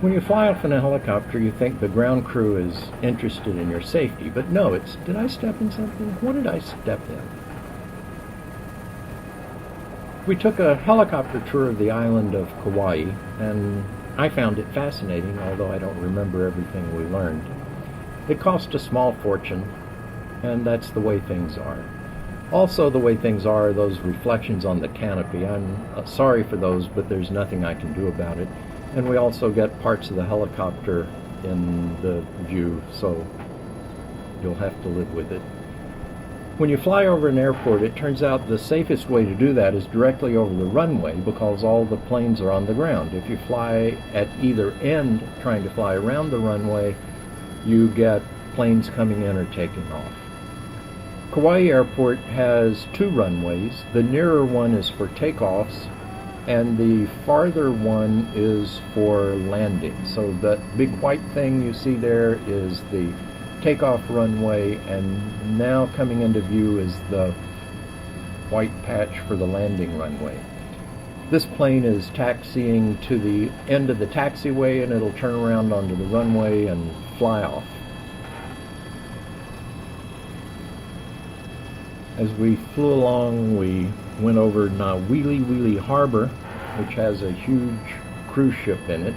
When you fly off in a helicopter, you think the ground crew is interested in your safety, but no, it's, did I step in something? What did I step in? We took a helicopter tour of the island of Kauai, and I found it fascinating, although I don't remember everything we learned. It cost a small fortune, and that's the way things are. Also, the way things are those reflections on the canopy. I'm sorry for those, but there's nothing I can do about it. And we also get parts of the helicopter in the view, so you'll have to live with it. When you fly over an airport, it turns out the safest way to do that is directly over the runway because all the planes are on the ground. If you fly at either end, trying to fly around the runway, you get planes coming in or taking off. Kauai Airport has two runways. The nearer one is for takeoffs, and the farther one is for landing. So that big white thing you see there is the takeoff runway, and now coming into view is the white patch for the landing runway. This plane is taxiing to the end of the taxiway, and it'll turn around onto the runway and fly off. As we flew along, we went over Nauwili Harbor, which has a huge cruise ship in it.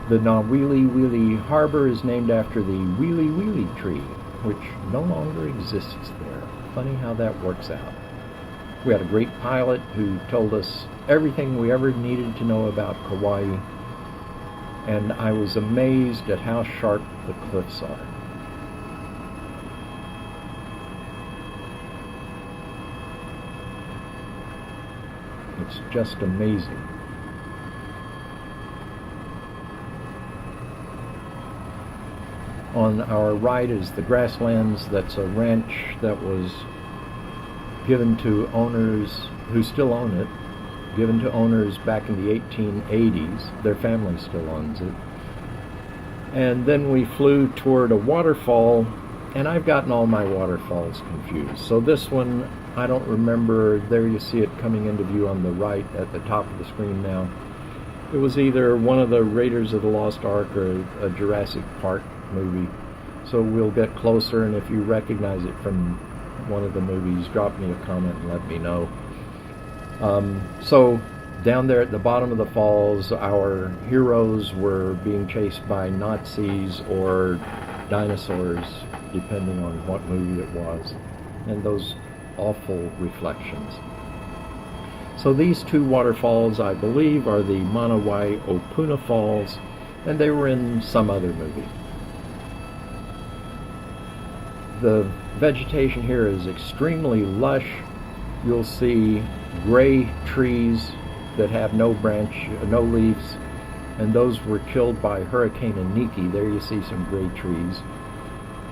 The Nauwili Harbor is named after the wili tree, which no longer exists there. Funny how that works out. We had a great pilot who told us everything we ever needed to know about Kauai, and I was amazed at how sharp the cliffs are. It's just amazing. On our right is the grasslands. That's a ranch that was given to owners who still own it, given to owners back in the 1880s. Their family still owns it. And then we flew toward a waterfall, and I've gotten all my waterfalls confused. So this one, I don't remember. There you see it coming into view on the right at the top of the screen now. It was either one of the Raiders of the Lost Ark or a Jurassic Park movie. So we'll get closer, and if you recognize it from one of the movies, drop me a comment and let me know. So down there at the bottom of the falls, our heroes were being chased by Nazis or dinosaurs, depending on what movie it was, and those awful reflections. So these two waterfalls, I believe, are the Manawai Opuna Falls, and they were in some other movie. The vegetation here is extremely lush. You'll see gray trees that have no leaves, and those were killed by Hurricane Iniki. There you see some gray trees.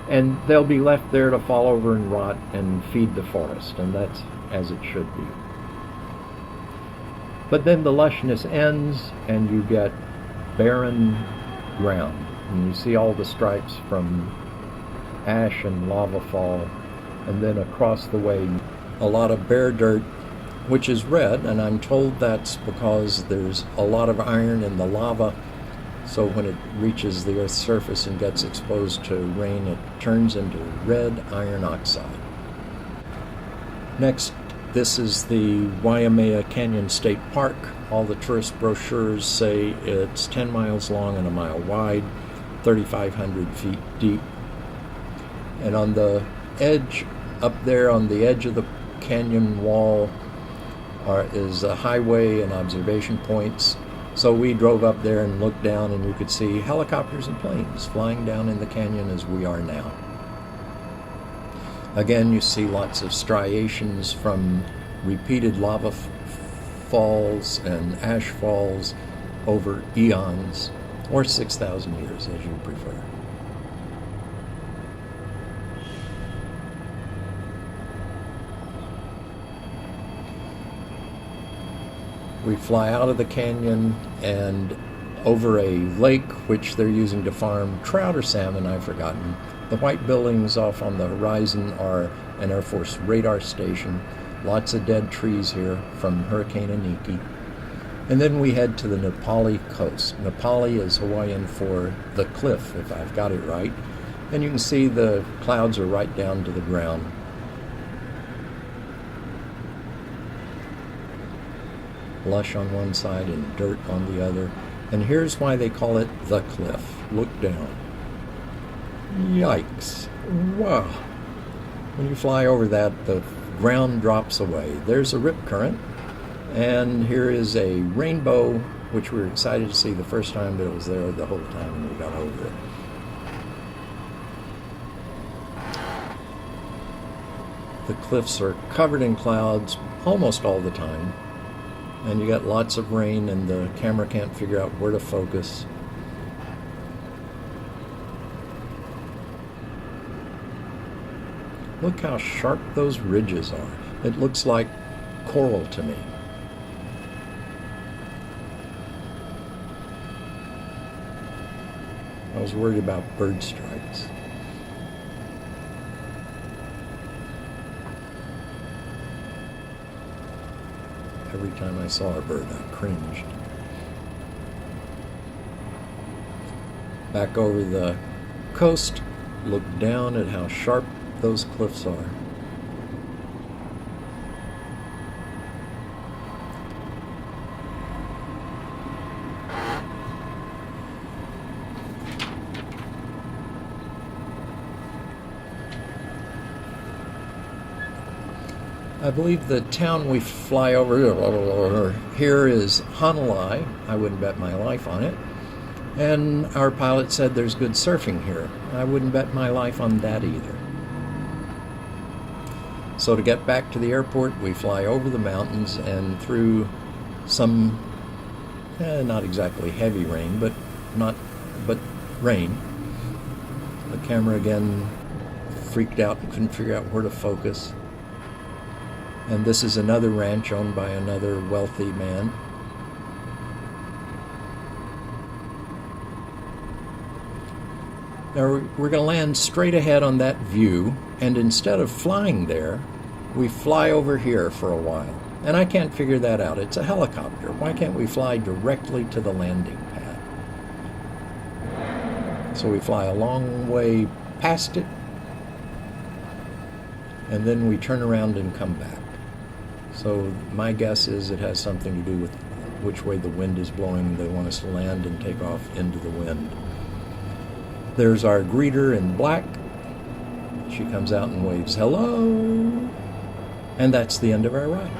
And they'll be left there to fall over and rot and feed the forest, and that's as it should be. But then the lushness ends, and you get barren ground. And you see all the stripes from ash and lava fall, and then across the way a lot of bare dirt, which is red, and I'm told that's because there's a lot of iron in the lava, so when it reaches the Earth's surface and gets exposed to rain, it turns into red iron oxide. Next, this is the Waimea Canyon State Park. All the tourist brochures say it's 10 miles long and a mile wide, 3,500 feet deep. And on the edge, up there on the edge of the canyon wall, is a highway and observation points. So we drove up there and looked down, and you could see helicopters and planes flying down in the canyon as we are now. Again, you see lots of striations from repeated lava falls and ash falls over eons, or 6,000 years, as you prefer. We fly out of the canyon and over a lake which they're using to farm trout or salmon, I've forgotten. The white buildings off on the horizon are an Air Force radar station. Lots of dead trees here from Hurricane Iniki. And then we head to the Nepali coast. Nepali is Hawaiian for the cliff, if I've got it right. And you can see the clouds are right down to the ground. Lush on one side and dirt on the other. And here's why they call it the cliff. Look down. Yikes. Wow. When you fly over that, the ground drops away. There's a rip current. And here is a rainbow, which we were excited to see the first time, but it was there the whole time when we got over it. The cliffs are covered in clouds almost all the time. And you got lots of rain, and the camera can't figure out where to focus. Look how sharp those ridges are. It looks like coral to me. I was worried about bird strikes. Every time I saw a bird, I cringed. Back over the coast, look down at how sharp those cliffs are. I believe the town we fly over here is Honolulu. I wouldn't bet my life on it. And our pilot said there's good surfing here. I wouldn't bet my life on that either. So to get back to the airport, we fly over the mountains and through some, not exactly heavy rain, but rain. The camera again freaked out and couldn't figure out where to focus. And this is another ranch owned by another wealthy man. Now we're going to land straight ahead on that view, and instead of flying there, we fly over here for a while. And I can't figure that out. It's a helicopter. Why can't we fly directly to the landing pad? So we fly a long way past it, and then we turn around and come back. So my guess is it has something to do with which way the wind is blowing. They want us to land and take off into the wind. There's our greeter in black. She comes out and waves hello. And that's the end of our ride.